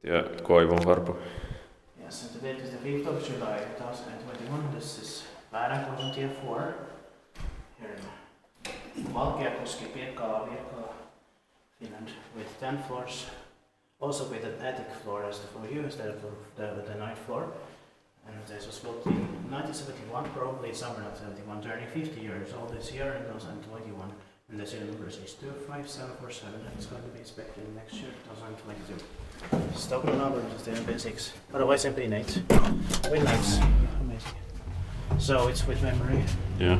Ja koivunvarpu. Yes, and today is the 5th of July 2021. This is Vääränkoivuntie 4 here in Valkeakoski, Pirkkala, Finland, with 10 floors. Also with an attic floor as for you instead of the 9th floor. And this was built in 1971, probably summer of 71, turning 50 years old this year in 2021. And the serial number is 25747, and it's going to be inspected next year, 2022. Stockholm number is the MP6, otherwise MP8. Win lights, amazing. So it's with memory. Yeah.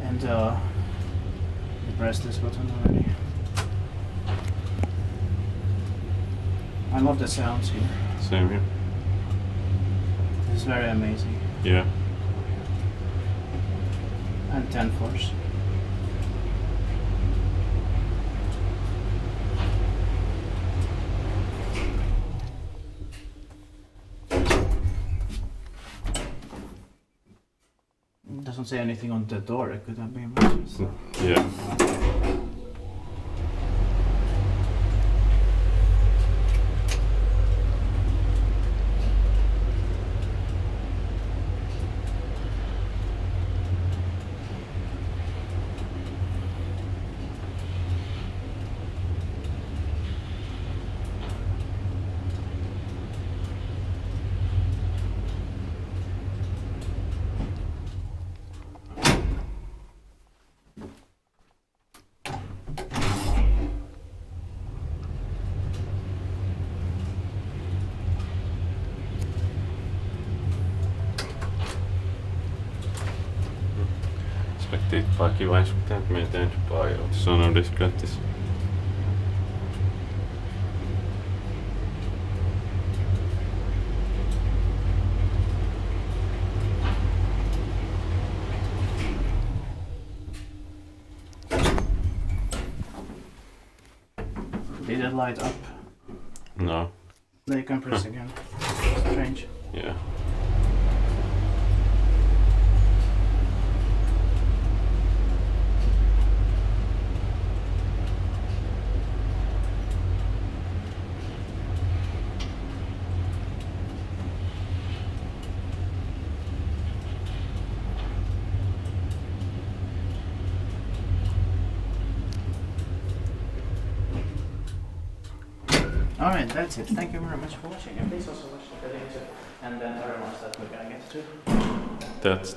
And you press this button already. I love the sounds here. Same here. It's very amazing. Yeah. And 10 floors. It doesn't say anything on the door, it could have been much. So. Yeah. Expected parking-wise, we can't maintain by so no difficulties. Did it light up? No. They can press again. Strange. Yeah. Alright, that's it. Thank you very much for watching. And please also watch the video and then other ones that we're gonna get to. That's